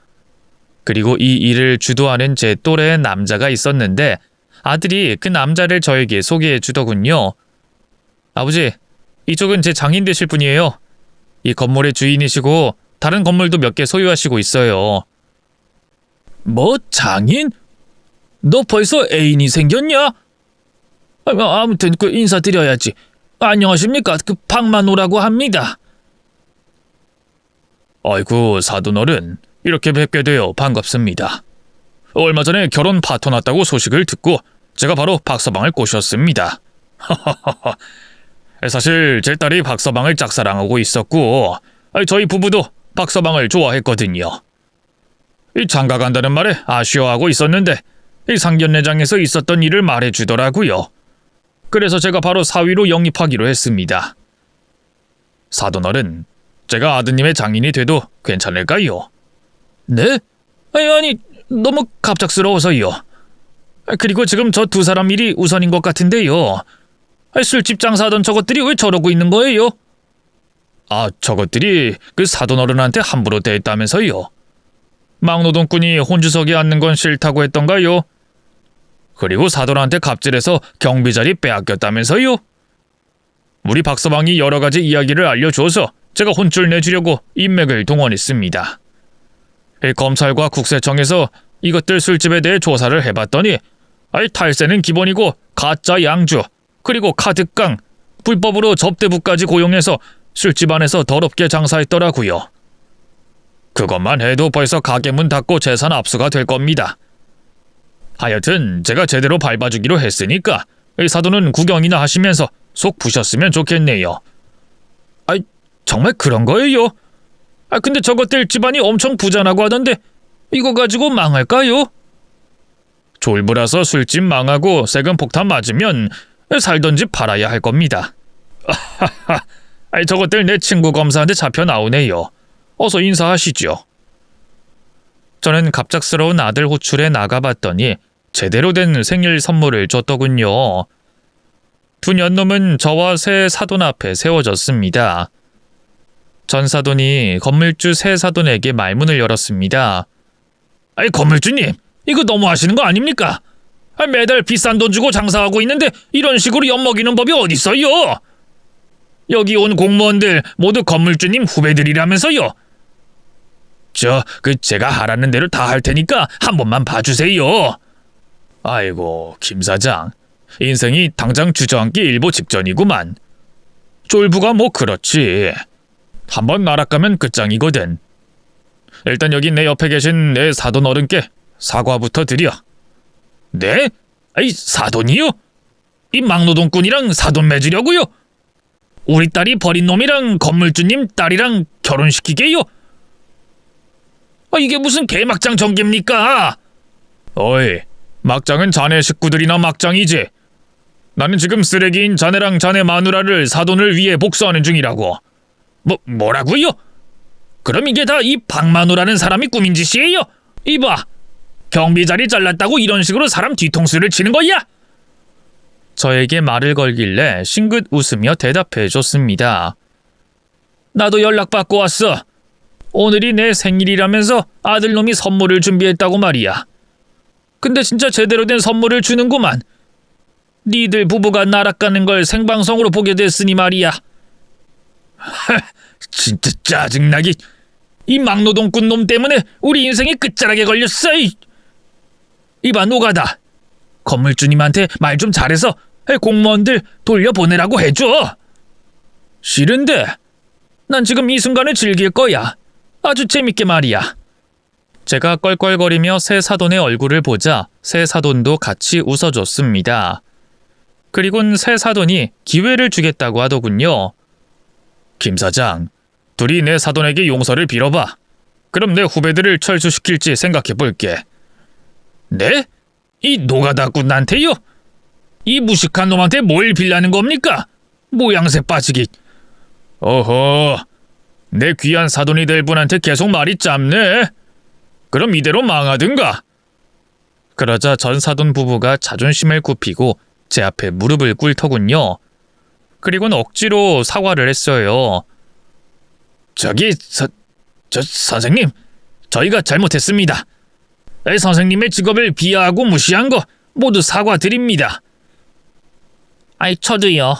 그리고 이 일을 주도하는 제 또래의 남자가 있었는데 아들이 그 남자를 저에게 소개해 주더군요. 아버지, 이쪽은 제 장인 되실 분이에요. 이 건물의 주인이시고 다른 건물도 몇 개 소유하시고 있어요. 뭐, 장인? 너 벌써 애인이 생겼냐? 아무튼 그 인사드려야지. 안녕하십니까? 그 박만호라고 합니다. 아이고, 사돈어른, 이렇게 뵙게 되어 반갑습니다. 얼마 전에 결혼 파토 났다고 소식을 듣고 제가 바로 박서방을 꼬셨습니다. 사실 제 딸이 박서방을 짝사랑하고 있었고 저희 부부도 박서방을 좋아했거든요. 장가 간다는 말에 아쉬워하고 있었는데 상견례장에서 있었던 일을 말해주더라고요. 그래서 제가 바로 사위로 영입하기로 했습니다. 사돈어른, 제가 아드님의 장인이 돼도 괜찮을까요? 네? 아니, 너무 갑작스러워서요. 그리고 지금 저 두 사람 일이 우선인 것 같은데요. 술집 장사하던 저것들이 왜 저러고 있는 거예요? 저것들이 그 사돈어른한테 함부로 대했다면서요. 막노동꾼이 혼주석에 앉는 건 싫다고 했던가요? 그리고 사돈한테 갑질해서 경비 자리 빼앗겼다면서요? 우리 박서방이 여러 가지 이야기를 알려줘서 제가 혼쭐 내주려고 인맥을 동원했습니다. 검찰과 국세청에서 이것들 술집에 대해 조사를 해봤더니 탈세는 기본이고 가짜 양주, 그리고 카드깡, 불법으로 접대부까지 고용해서 술집 안에서 더럽게 장사했더라고요. 그것만 해도 벌써 가게 문 닫고 재산 압수가 될 겁니다. 하여튼 제가 제대로 밟아주기로 했으니까 이 사돈은 구경이나 하시면서 속 푸셨으면 좋겠네요. 아이, 정말 그런 거예요? 근데 저것들 집안이 엄청 부자라고 하던데 이거 가지고 망할까요? 졸부라서 술집 망하고 세금 폭탄 맞으면 살던 집 팔아야 할 겁니다. 저것들 내 친구 검사한테 잡혀 나오네요. 어서 인사하시죠. 저는 갑작스러운 아들 호출에 나가봤더니 제대로 된 생일 선물을 줬더군요. 두 년놈은 저와 새 사돈 앞에 세워졌습니다. 전 사돈이 건물주 새 사돈에게 말문을 열었습니다. 건물주님, 이거 너무 하시는 거 아닙니까? 매달 비싼 돈 주고 장사하고 있는데 이런 식으로 엿먹이는 법이 어딨어요? 여기 온 공무원들 모두 건물주님 후배들이라면서요. 제가 하라는 대로 다 할 테니까 한 번만 봐주세요. 아이고, 김 사장. 인생이 당장 주저앉기 일보 직전이구만. 쫄부가 뭐 그렇지. 한번 나락가면 끝장이거든. 일단 여기 내 옆에 계신 내 사돈 어른께 사과부터 드려. 네? 사돈이요? 이 막노동꾼이랑 사돈 맺으려고요? 우리 딸이 버린 놈이랑 건물주님 딸이랑 결혼시키게요? 이게 무슨 개막장 전개입니까? 어이, 막장은 자네 식구들이나 막장이지. 나는 지금 쓰레기인 자네랑 자네 마누라를 사돈을 위해 복수하는 중이라고. 뭐라고요? 그럼 이게 다 이 박마누라는 사람이 꾸민 짓이에요? 이봐, 경비 자리 잘랐다고 이런 식으로 사람 뒤통수를 치는 거야? 저에게 말을 걸길래 싱긋 웃으며 대답해 줬습니다. 나도 연락받고 왔어. 오늘이 내 생일이라면서 아들놈이 선물을 준비했다고 말이야. 근데 진짜 제대로 된 선물을 주는구만. 니들 부부가 나락가는 걸 생방송으로 보게 됐으니 말이야. 진짜 짜증나기. 이 막노동꾼 놈 때문에 우리 인생이 끝자락에 걸렸어. 이봐 노가다. 건물주님한테 말 좀 잘해서 공무원들 돌려보내라고 해줘. 싫은데. 난 지금 이 순간을 즐길 거야. 아주 재밌게 말이야. 제가 껄껄거리며 새 사돈의 얼굴을 보자 새 사돈도 같이 웃어줬습니다. 그리곤 새 사돈이 기회를 주겠다고 하더군요. 김 사장, 둘이 내 사돈에게 용서를 빌어봐. 그럼 내 후배들을 철수시킬지 생각해 볼게. 네? 이 노가다꾼한테요? 이 무식한 놈한테 뭘 빌라는 겁니까? 모양새 빠지기. 어허, 내 귀한 사돈이 될 분한테 계속 말이 짧네. 그럼 이대로 망하든가. 그러자 전 사돈 부부가 자존심을 굽히고 제 앞에 무릎을 꿇더군요. 그리고는 억지로 사과를 했어요. 선생님, 저희가 잘못했습니다. 선생님의 직업을 비하하고 무시한 거 모두 사과드립니다. 저도요.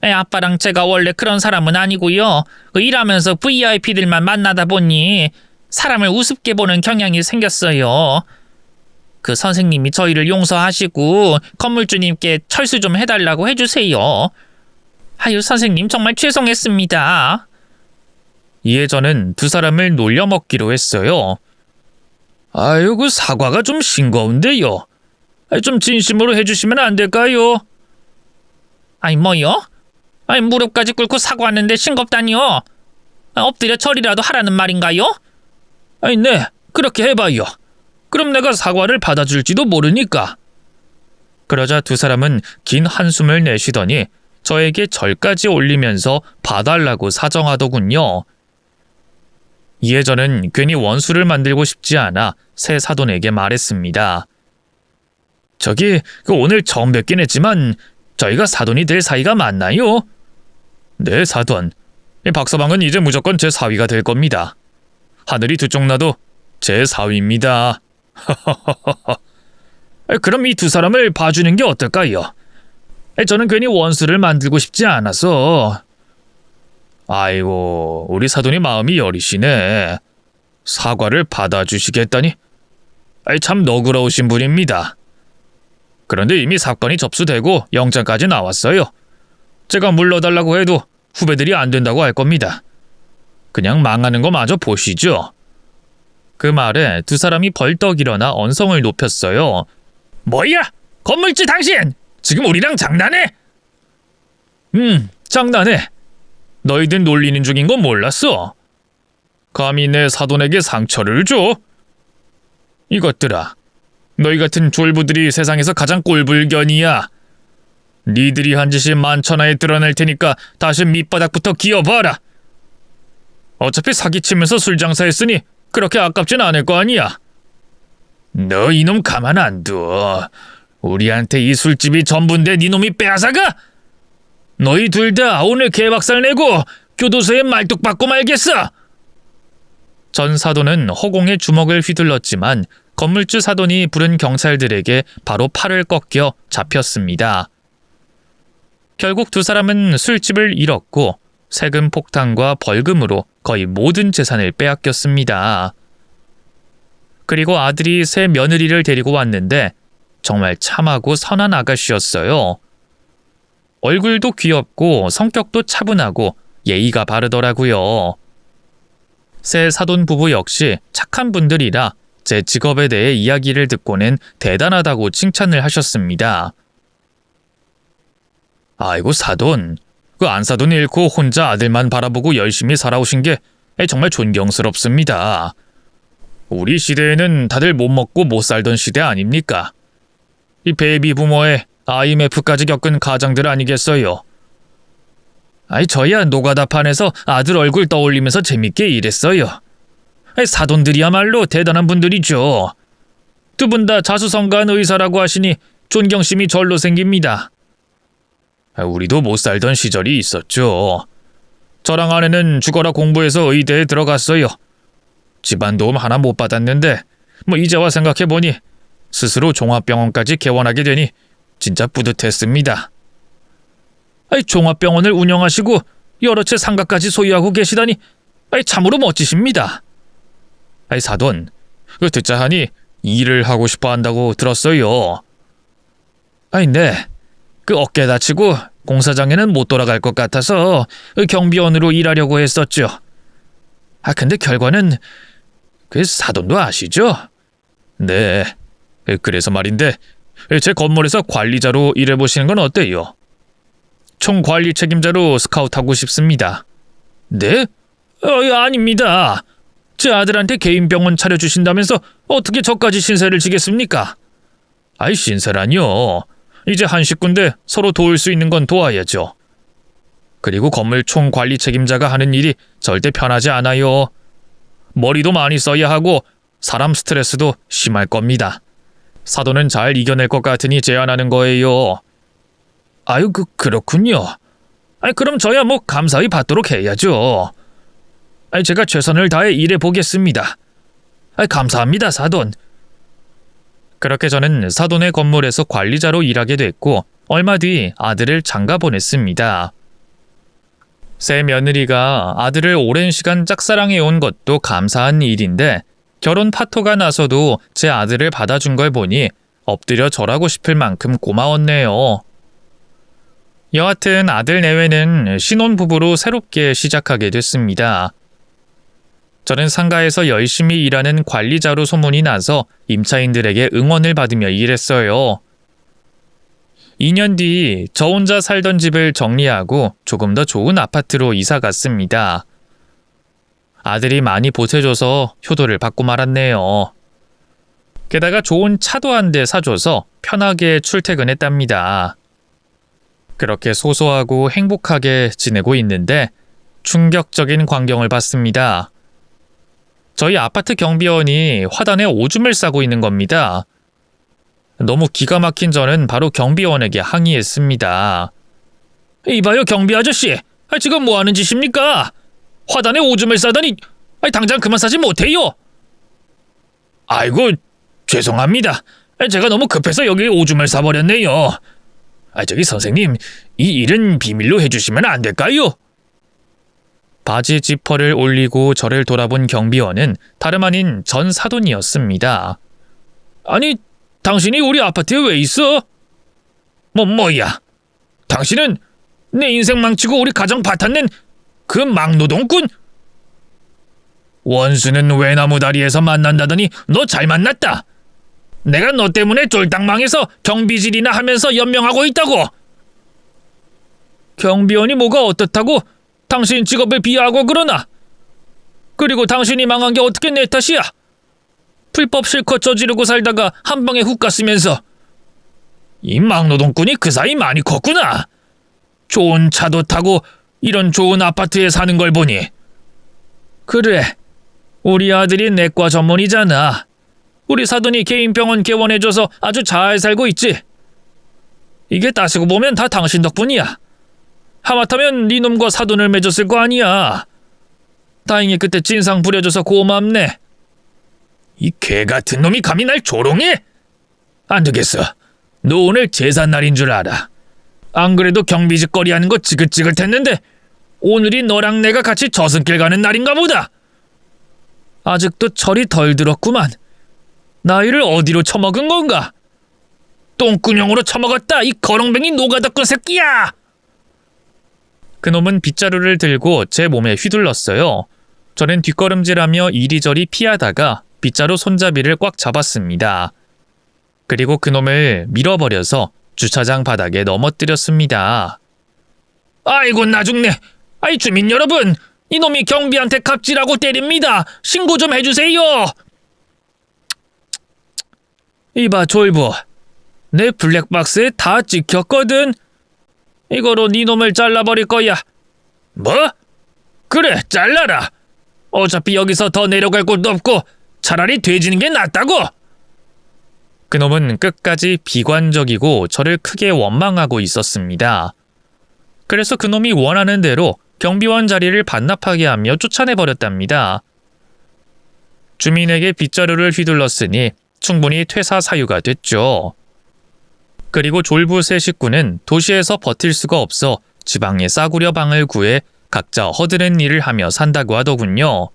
아빠랑 제가 원래 그런 사람은 아니고요. 일하면서 VIP들만 만나다 보니 사람을 우습게 보는 경향이 생겼어요. 그 선생님이 저희를 용서하시고 건물주님께 철수 좀 해달라고 해주세요. 선생님 정말 죄송했습니다. 이에 저는 두 사람을 놀려먹기로 했어요. 그 사과가 좀 싱거운데요. 좀 진심으로 해주시면 안 될까요? 뭐요? 무릎까지 꿇고 사과하는데 싱겁다니요? 엎드려 절이라도 하라는 말인가요? 네, 그렇게 해봐요. 그럼 내가 사과를 받아줄지도 모르니까. 그러자 두 사람은 긴 한숨을 내쉬더니 저에게 절까지 올리면서 봐달라고 사정하더군요. 이에 저는 괜히 원수를 만들고 싶지 않아 새 사돈에게 말했습니다. 오늘 처음 뵙긴 했지만 저희가 사돈이 될 사이가 맞나요? 네, 사돈. 박서방은 이제 무조건 제 사위가 될 겁니다. 하늘이 두 쪽 나도 제 사위입니다. 그럼 이 두 사람을 봐주는 게 어떨까요? 저는 괜히 원수를 만들고 싶지 않아서. 아이고, 우리 사돈이 마음이 여리시네. 사과를 받아주시겠다니. 참 너그러우신 분입니다. 그런데 이미 사건이 접수되고 영장까지 나왔어요. 제가 물러달라고 해도 후배들이 안 된다고 할 겁니다. 그냥 망하는 거 마저 보시죠. 그 말에 두 사람이 벌떡 일어나 언성을 높였어요. 뭐야? 건물주 당신! 지금 우리랑 장난해? 장난해. 너희들 놀리는 중인 건 몰랐어. 감히 내 사돈에게 상처를 줘? 이것들아, 너희 같은 졸부들이 세상에서 가장 꼴불견이야. 니들이 한 짓이 만천하에 드러날 테니까 다시 밑바닥부터 기어봐라. 어차피 사기치면서 술 장사했으니 그렇게 아깝진 않을 거 아니야. 너 이놈 가만 안 둬. 우리한테 이 술집이 전부인데 니놈이 빼앗아가? 너희 둘 다 오늘 개박살 내고 교도소에 말뚝 박고 말겠어. 전 사돈은 허공에 주먹을 휘둘렀지만 건물주 사돈이 부른 경찰들에게 바로 팔을 꺾여 잡혔습니다. 결국 두 사람은 술집을 잃었고 세금 폭탄과 벌금으로 거의 모든 재산을 빼앗겼습니다. 그리고 아들이 새 며느리를 데리고 왔는데 정말 참하고 선한 아가씨였어요. 얼굴도 귀엽고 성격도 차분하고 예의가 바르더라고요. 새 사돈 부부 역시 착한 분들이라 제 직업에 대해 이야기를 듣고는 대단하다고 칭찬을 하셨습니다. 아이고 사돈, 그 안사돈 잃고 혼자 아들만 바라보고 열심히 살아오신 게 정말 존경스럽습니다. 우리 시대에는 다들 못 먹고 못 살던 시대 아닙니까? 이 베이비 부모의 IMF까지 겪은 가장들 아니겠어요? 저야 노가다판에서 아들 얼굴 떠올리면서 재밌게 일했어요. 사돈들이야말로 대단한 분들이죠. 두 분 다 자수성가한 의사라고 하시니 존경심이 절로 생깁니다. 우리도 못 살던 시절이 있었죠. 저랑 아내는 죽어라 공부해서 의대에 들어갔어요. 집안 도움 하나 못 받았는데 이제와 생각해보니 스스로 종합병원까지 개원하게 되니 진짜 뿌듯했습니다. 종합병원을 운영하시고 여러 채 상가까지 소유하고 계시다니 참으로 멋지십니다. 사돈, 듣자 하니 일을 하고 싶어 한다고 들었어요. 네. 그 어깨 다치고 공사장에는 못 돌아갈 것 같아서 경비원으로 일하려고 했었죠. 근데 결과는 그 사돈도 아시죠? 네. 그래서 말인데 제 건물에서 관리자로 일해보시는 건 어때요? 총관리 책임자로 스카우트하고 싶습니다. 네? 아닙니다. 제 아들한테 개인 병원 차려주신다면서 어떻게 저까지 신세를 지겠습니까? 신세라뇨. 이제 한 식구인데 서로 도울 수 있는 건 도와야죠. 그리고 건물 총관리 책임자가 하는 일이 절대 편하지 않아요. 머리도 많이 써야 하고 사람 스트레스도 심할 겁니다. 사돈은 잘 이겨낼 것 같으니 제안하는 거예요. 그렇군요. 그럼 저야 감사히 받도록 해야죠. 제가 최선을 다해 일해 보겠습니다. 감사합니다, 사돈. 그렇게 저는 사돈의 건물에서 관리자로 일하게 됐고 얼마 뒤 아들을 장가 보냈습니다. 새 며느리가 아들을 오랜 시간 짝사랑해온 것도 감사한 일인데 결혼 파토가 나서도 제 아들을 받아준 걸 보니 엎드려 절하고 싶을 만큼 고마웠네요. 여하튼 아들 내외는 신혼부부로 새롭게 시작하게 됐습니다. 저는 상가에서 열심히 일하는 관리자로 소문이 나서 임차인들에게 응원을 받으며 일했어요. 2년 뒤 저 혼자 살던 집을 정리하고 조금 더 좋은 아파트로 이사 갔습니다. 아들이 많이 보태줘서 효도를 받고 말았네요. 게다가 좋은 차도 한 대 사줘서 편하게 출퇴근했답니다. 그렇게 소소하고 행복하게 지내고 있는데 충격적인 광경을 봤습니다. 저희 아파트 경비원이 화단에 오줌을 싸고 있는 겁니다. 너무 기가 막힌 저는 바로 경비원에게 항의했습니다. 이봐요 경비 아저씨, 지금 뭐 하는 짓입니까? 화단에 오줌을 싸다니 당장 그만 싸지 못해요. 아이고 죄송합니다. 제가 너무 급해서 여기 오줌을 싸버렸네요. 저기 선생님, 이 일은 비밀로 해주시면 안 될까요? 바지 지퍼를 올리고 저를 돌아본 경비원은 다름 아닌 전 사돈이었습니다. 아니, 당신이 우리 아파트에 왜 있어? 뭐야? 당신은 내 인생 망치고 우리 가정 바탕낸 그 막노동꾼? 원수는 외나무 다리에서 만난다더니 너 잘 만났다. 내가 너 때문에 쫄딱 망해서 경비질이나 하면서 연명하고 있다고. 경비원이 뭐가 어떻다고 당신 직업을 비하하고 그러나? 그리고 당신이 망한 게 어떻게 내 탓이야? 불법 실컷 저지르고 살다가 한 방에 훅 갔으면서. 이 막노동꾼이 그 사이 많이 컸구나. 좋은 차도 타고 이런 좋은 아파트에 사는 걸 보니. 그래, 우리 아들이 내과 전문이잖아. 우리 사돈이 개인 병원 개원해줘서 아주 잘 살고 있지. 이게 따지고 보면 다 당신 덕분이야. 하마터면 네 놈과 사돈을 맺었을 거 아니야. 다행히 그때 진상 부려줘서 고맙네. 이 개같은 놈이 감히 날 조롱해? 안 되겠어. 너 오늘 제삿날인 줄 알아. 안 그래도 경비직거리 하는 거 지긋지긋했는데 오늘이 너랑 내가 같이 저승길 가는 날인가 보다. 아직도 철이 덜 들었구만. 나이를 어디로 처먹은 건가? 똥구녕으로 처먹었다, 이 거렁뱅이 노가다꾼 새끼야! 그놈은 빗자루를 들고 제 몸에 휘둘렀어요. 저는 뒷걸음질하며 이리저리 피하다가 빗자루 손잡이를 꽉 잡았습니다. 그리고 그놈을 밀어버려서 주차장 바닥에 넘어뜨렸습니다. 아이고 나 죽네. 아이 주민 여러분, 이놈이 경비한테 갑질하고 때립니다. 신고 좀 해주세요. 이봐 졸부, 내 블랙박스에 다 찍혔거든. 이거로 네 놈을 잘라버릴 거야. 뭐? 그래, 잘라라. 어차피 여기서 더 내려갈 곳도 없고 차라리 돼지는 게 낫다고. 그놈은 끝까지 비관적이고 저를 크게 원망하고 있었습니다. 그래서 그놈이 원하는 대로 경비원 자리를 반납하게 하며 쫓아내버렸답니다. 주민에게 빗자루를 휘둘렀으니 충분히 퇴사 사유가 됐죠. 그리고 졸부 세 식구는 도시에서 버틸 수가 없어 지방의 싸구려 방을 구해 각자 허드렛 일을 하며 산다고 하더군요.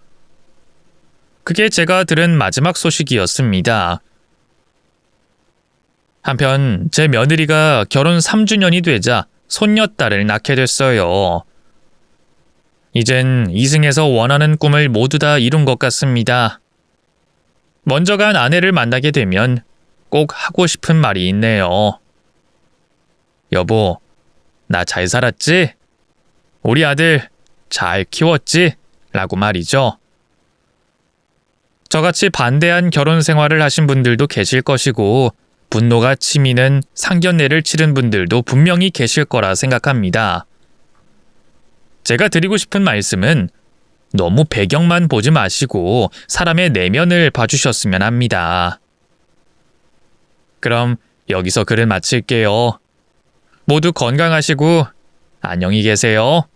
그게 제가 들은 마지막 소식이었습니다. 한편 제 며느리가 결혼 3주년이 되자 손녀딸을 낳게 됐어요. 이젠 이승에서 원하는 꿈을 모두 다 이룬 것 같습니다. 먼저 간 아내를 만나게 되면 꼭 하고 싶은 말이 있네요. 여보, 나 잘 살았지? 우리 아들 잘 키웠지? 라고 말이죠. 저같이 반대한 결혼 생활을 하신 분들도 계실 것이고 분노가 치미는 상견례를 치른 분들도 분명히 계실 거라 생각합니다. 제가 드리고 싶은 말씀은 너무 배경만 보지 마시고 사람의 내면을 봐주셨으면 합니다. 그럼 여기서 글을 마칠게요. 모두 건강하시고 안녕히 계세요.